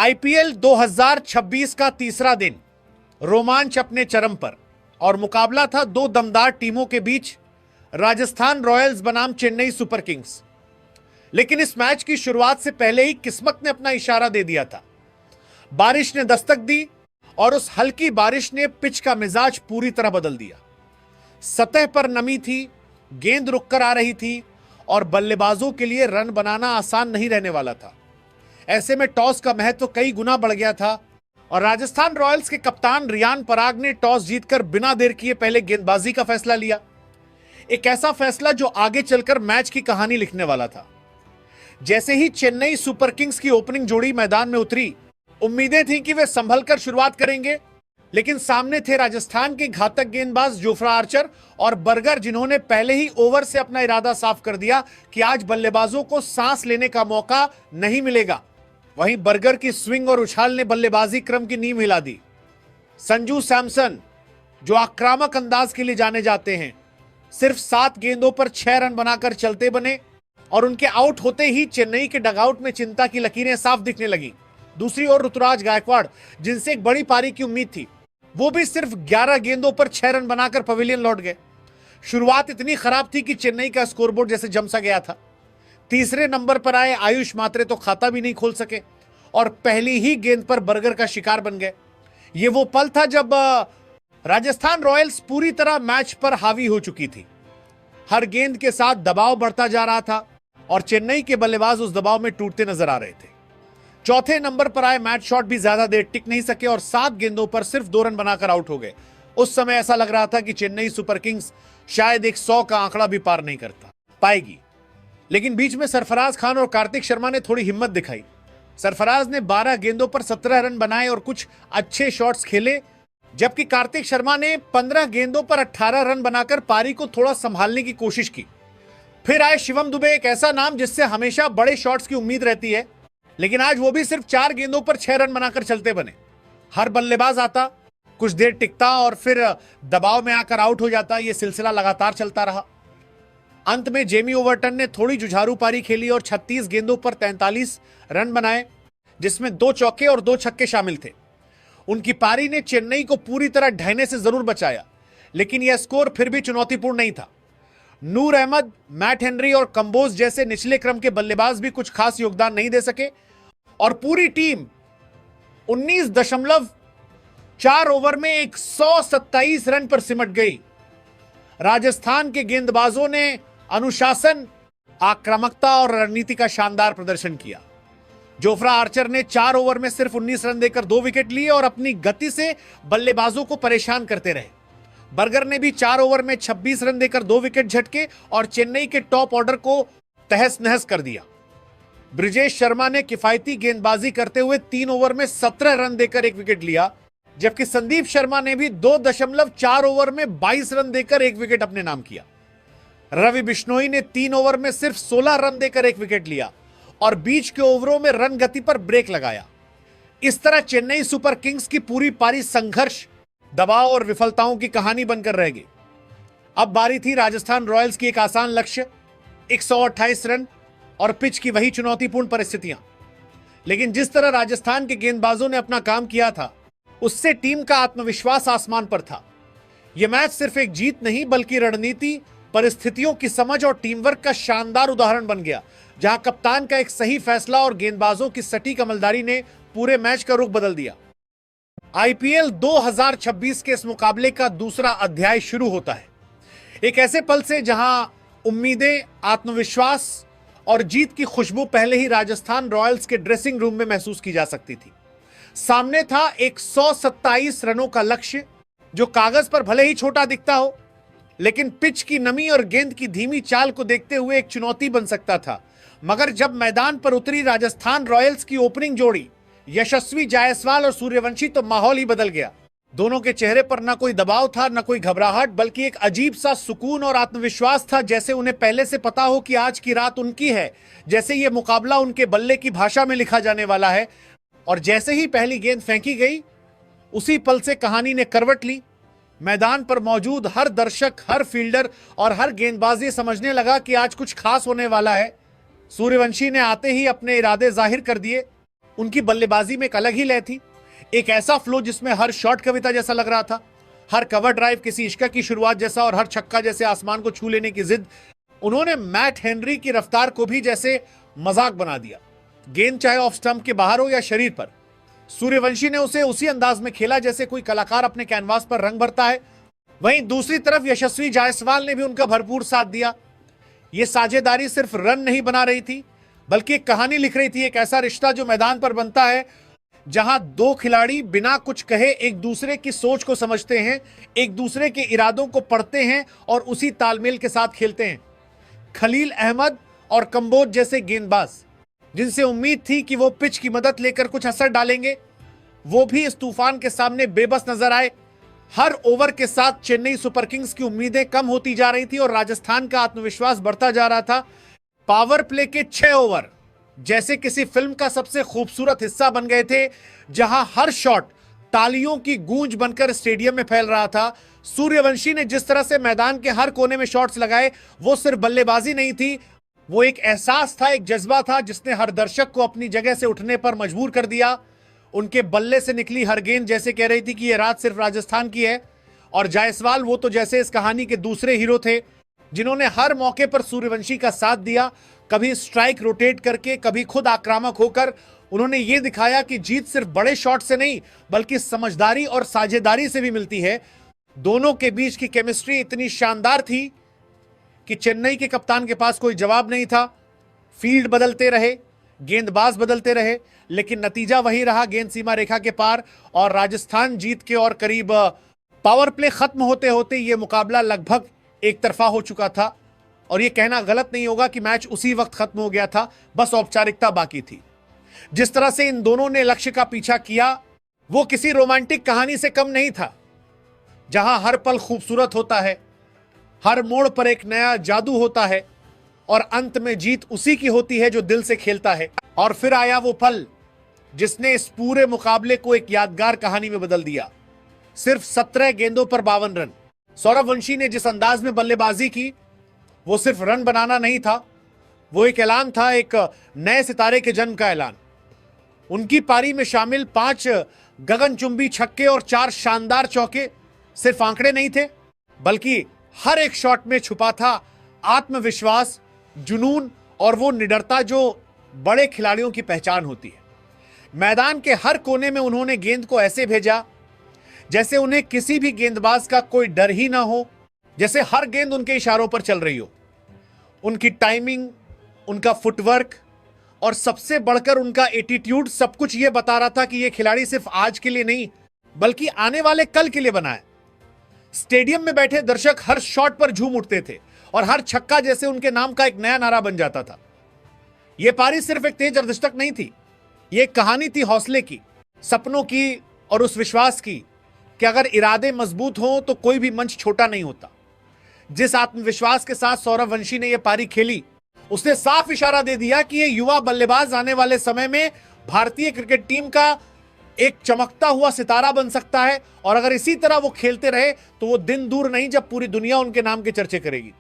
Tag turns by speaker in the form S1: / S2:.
S1: IPL 2026 का तीसरा दिन, रोमांच अपने चरम पर और मुकाबला था दो दमदार टीमों के बीच, राजस्थान रॉयल्स बनाम चेन्नई सुपर किंग्स। लेकिन इस मैच की शुरुआत से पहले ही किस्मत ने अपना इशारा दे दिया था। बारिश ने दस्तक दी और उस हल्की बारिश ने पिच का मिजाज पूरी तरह बदल दिया। सतह पर नमी थी, गेंद रुककर आ रही थी और बल्लेबाजों के लिए रन बनाना आसान नहीं रहने वाला था। ऐसे में टॉस का महत्व कई गुना बढ़ गया था और राजस्थान रॉयल्स के कप्तान रियान पराग ने टॉस जीतकर बिना देर किए पहले गेंदबाजी का फैसला लिया। एक ऐसा फैसला जो आगे चलकर मैच की कहानी लिखने वाला था। जैसे ही चेन्नई सुपर किंग्स की ओपनिंग जोड़ी मैदान में उतरी, उम्मीदें थीं कि वे संभलकर शुरुआत करेंगे, लेकिन सामने थे राजस्थान के घातक गेंदबाज जोफ्रा आर्चर और बर्गर, जिन्होंने पहले ही ओवर से अपना इरादा साफ कर दिया कि आज बल्लेबाजों को सांस लेने का मौका नहीं मिलेगा। वहीं बर्गर की स्विंग और उछाल ने बल्लेबाजी क्रम की नींव हिला दी। संजू सैमसन, जो आक्रामक अंदाज के लिए जाने जाते हैं, सिर्फ 7 गेंदों पर 6 रन बनाकर चलते बने और उनके आउट होते ही चेन्नई के डगआउट में चिंता की लकीरें साफ दिखने लगी। दूसरी ओर ऋतुराज गायकवाड़, जिनसे एक बड़ी पारी की उम्मीद थी, वो भी सिर्फ 11 गेंदों पर 6 रन बनाकर पवेलियन लौट गए। शुरुआत इतनी खराब थी कि चेन्नई का स्कोरबोर्ड जैसे जम सा गया था। तीसरे नंबर पर आए आयुष मात्रे तो खाता भी नहीं खोल सके और पहली ही गेंद पर बर्गर का शिकार बन गए। ये वो पल था जब राजस्थान रॉयल्स पूरी तरह मैच पर हावी हो चुकी थी। हर गेंद के साथ दबाव बढ़ता जा रहा था और चेन्नई के बल्लेबाज उस दबाव में टूटते नजर आ रहे थे। चौथे नंबर पर आए मैट शॉट भी ज्यादा देर टिक नहीं सके और 7 गेंदों पर सिर्फ 2 रन बनाकर आउट हो गए। उस समय ऐसा लग रहा था कि चेन्नई सुपर किंग्स शायद एक 100 का आंकड़ा भी पार नहीं करता पाएगी। लेकिन बीच में सरफराज खान और कार्तिक शर्मा ने थोड़ी हिम्मत दिखाई। सरफराज ने 12 गेंदों पर 17 रन बनाए और कुछ अच्छे शॉट्स खेले, जबकि कार्तिक शर्मा ने 15 गेंदों पर 18 रन बनाकर पारी को थोड़ा संभालने की कोशिश की। फिर आए शिवम दुबे, एक ऐसा नाम जिससे हमेशा बड़े शॉट्स की उम्मीद रहती है, लेकिन आज वो भी सिर्फ 4 गेंदों पर 6 रन बनाकर चलते बने। हर बल्लेबाज आता, कुछ देर टिकता और फिर दबाव में आकर आउट हो जाता। यह सिलसिला लगातार चलता रहा। अंत में जेमी ओवर्टन ने थोड़ी जुझारू पारी खेली और 36 गेंदों पर 43 रन बनाए, जिसमें 2 चौके और 2 छक्के शामिल थे। उनकी पारी ने चेन्नई को पूरी तरह ढहने से जरूर बचाया, लेकिन यह स्कोर फिर भी चुनौतीपूर्ण नहीं था। नूर अहमद, मैट हेनरी और कंबोज जैसे निचले क्रम के बल्लेबाज भी कुछ खास योगदान नहीं दे सके और पूरी टीम 19.4 ओवर में 127 रन पर सिमट गई। राजस्थान के गेंदबाजों ने अनुशासन, आक्रामकता और रणनीति का शानदार प्रदर्शन किया। जोफ्रा आर्चर ने 4 ओवर में सिर्फ 19 रन देकर 2 विकेट लिए और अपनी गति से बल्लेबाजों को परेशान करते रहे। बर्गर ने भी 4 ओवर में 26 रन देकर 2 विकेट झटके और चेन्नई के टॉप ऑर्डर को तहस नहस कर दिया। ब्रिजेश शर्मा ने किफायती गेंदबाजी करते हुए 3 ओवर में 17 रन देकर 1 विकेट लिया, जबकि संदीप शर्मा ने भी 2.4 ओवर में 22 रन देकर 1 विकेट अपने नाम किया। रवि बिश्नोई ने 3 ओवर में सिर्फ 16 रन देकर 1 विकेट लिया और बीच के ओवरों में रन गति पर ब्रेक लगाया। इस तरह चेन्नई सुपर किंग्स की पूरी पारी संघर्ष, दबाव और विफलताओं की कहानी बनकर रह गई। अब बारी थी राजस्थान रॉयल्स की एक आसान लक्ष्य, 128 रन और पिच की वही चुनौतीपूर्ण परिस्थितियां। लेकिन जिस तरह राजस्थान के गेंदबाजों ने अपना काम किया था, उससे टीम का आत्मविश्वास आसमान पर था। यह मैच सिर्फ एक जीत नहीं, बल्कि रणनीति, परिस्थितियों की समझ और टीमवर्क का शानदार उदाहरण बन गया, जहां कप्तान का एक सही फैसला और गेंदबाजों की सटीक अमलदारी ने पूरे मैच का रुख बदल दिया। आईपीएल 2026 के इस मुकाबले का दूसरा अध्याय शुरू होता है, एक ऐसे पल से जहां उम्मीदें, आत्मविश्वास और जीत की खुशबू पहले ही राजस्थान रॉयल्स के ड्रेसिंग रूम में महसूस की जा सकती थी। सामने था 127 रनों का लक्ष्य, जो कागज पर भले ही छोटा दिखता हो, लेकिन पिच की नमी और गेंद की धीमी चाल को देखते हुए एक चुनौती बन सकता था। मगर जब मैदान पर उतरी राजस्थान रॉयल्स की ओपनिंग जोड़ी यशस्वी जायसवाल और सूर्यवंशी, तो माहौल ही बदल गया। दोनों के चेहरे पर न कोई दबाव था, न कोई घबराहट, बल्कि एक अजीब सा सुकून और आत्मविश्वास था, जैसे उन्हें पहले से पता हो कि आज की रात उनकी है, जैसे यह मुकाबला उनके बल्ले की भाषा में लिखा जाने वाला है। और जैसे ही पहली गेंद फेंकी गई, उसी पल से कहानी ने करवट ली। मैदान पर मौजूद हर दर्शक, हर फील्डर और हर गेंदबाज ये समझने लगा कि आज कुछ खास होने वाला है। सूर्यवंशी ने आते ही अपने इरादे जाहिर कर दिए। उनकी बल्लेबाजी में एक अलग ही लय थी, एक ऐसा फ्लो जिसमें हर शॉट कविता जैसा लग रहा था, हर कवर ड्राइव किसी इश्क की शुरुआत जैसा और हर छक्का जैसे आसमान को छू लेने की जिद। उन्होंने मैट हेनरी की रफ्तार को भी जैसे मजाक बना दिया। गेंद चाहे ऑफ स्टंप के बाहर हो या शरीर पर, सूर्यवंशी ने उसे उसी अंदाज में खेला जैसे कोई कलाकार अपने कैनवास पर रंग भरता है। वहीं दूसरी तरफ यशस्वी जायसवाल ने भी उनका भरपूर साथ दिया। यह साझेदारी सिर्फ रन नहीं बना रही थी, बल्कि एक कहानी लिख रही थी, एक ऐसा रिश्ता जो मैदान पर बनता है जहां दो खिलाड़ी बिना कुछ कहे एक दूसरे की सोच को समझते हैं, एक दूसरे के इरादों को पढ़ते हैं और उसी तालमेल के साथ खेलते हैं। खलील अहमद और कंबोज जैसे गेंदबाज, जिनसे उम्मीद थी कि वो पिच की मदद लेकर कुछ असर डालेंगे, वो भी इस तूफान के सामने बेबस नजर आए। हर ओवर के साथ चेन्नई सुपर किंग्स की उम्मीदें कम होती जा रही थी और राजस्थान का आत्मविश्वास बढ़ता जा रहा था। पावर प्ले के 6 ओवर जैसे किसी फिल्म का सबसे खूबसूरत हिस्सा बन गए थे, जहां हर शॉट तालियों की गूंज बनकर स्टेडियम में फैल रहा था। सूर्यवंशी ने जिस तरह से मैदान के हर कोने में शॉट्स लगाए, वो सिर्फ बल्लेबाजी नहीं थी, वो एक एहसास था, एक जज्बा था जिसने हर दर्शक को अपनी जगह से उठने पर मजबूर कर दिया। उनके बल्ले से निकली हर गेंद जैसे कह रही थी कि यह रात सिर्फ राजस्थान की है। और जायसवाल वो तो जैसे इस कहानी के दूसरे हीरो थे, जिन्होंने हर मौके पर सूर्यवंशी का साथ दिया, कभी स्ट्राइक रोटेट करके, कभी खुद आक्रामक होकर। उन्होंने ये दिखाया कि जीत सिर्फ बड़े शॉट से नहीं, बल्कि समझदारी और साझेदारी से भी मिलती है। दोनों के बीच की केमिस्ट्री इतनी शानदार थी कि चेन्नई के कप्तान के पास कोई जवाब नहीं था। फील्ड बदलते रहे, गेंदबाज बदलते रहे, लेकिन नतीजा वही रहा, गेंद सीमा रेखा के पार, और राजस्थान जीत के और करीब। पावर प्ले खत्म होते होते यह मुकाबला लगभग एक तरफा हो चुका था और यह कहना गलत नहीं होगा कि मैच उसी वक्त खत्म हो गया था, बस औपचारिकता बाकी थी। जिस तरह से इन दोनों ने लक्ष्य का पीछा किया, वो किसी रोमांटिक कहानी से कम नहीं था, जहां हर पल खूबसूरत होता है, हर मोड़ पर एक नया जादू होता है और अंत में जीत उसी की होती है जो दिल से खेलता है। और फिर आया वो पल जिसने इस पूरे मुकाबले को एक यादगार कहानी में बदल दिया। सिर्फ 17 गेंदों पर 52 रन। सौरववंशी ने जिस अंदाज में बल्लेबाजी की, वो सिर्फ रन बनाना नहीं था, वो एक ऐलान था, एक नए सितारे के जन्म का ऐलान। उनकी पारी में शामिल 5 गगनचुंबी छक्के और 4 शानदार चौके सिर्फ आंकड़े नहीं थे, बल्कि हर एक शॉट में छुपा था आत्मविश्वास, जुनून और वो निडरता जो बड़े खिलाड़ियों की पहचान होती है। मैदान के हर कोने में उन्होंने गेंद को ऐसे भेजा जैसे उन्हें किसी भी गेंदबाज का कोई डर ही ना हो, जैसे हर गेंद उनके इशारों पर चल रही हो। उनकी टाइमिंग, उनका फुटवर्क और सबसे बढ़कर उनका एटीट्यूड, सब कुछ यह बता रहा था कि यह खिलाड़ी सिर्फ आज के लिए नहीं, बल्कि आने वाले कल के लिए बना है। स्टेडियम में बैठे दर्शक हर शॉट पर झूम उठते थे और हर छक्का जैसे उनके नाम का एक नया नारा बन जाता था। यह पारी सिर्फ एक तेज अर्धशतक नहीं थी, यह एक कहानी थी हौसले की, सपनों की और उस विश्वास की कि अगर इरादे मजबूत हों तो कोई भी मंच छोटा नहीं होता। जिस आत्मविश्वास के साथ सौरववंशी ने यह पारी खेली, उसने साफ इशारा दे दिया कि यह युवा बल्लेबाज आने वाले समय में भारतीय क्रिकेट टीम का एक चमकता हुआ सितारा बन सकता है। और अगर इसी तरह वो खेलते रहे तो वो दिन दूर नहीं जब पूरी दुनिया उनके नाम के चर्चे करेगी।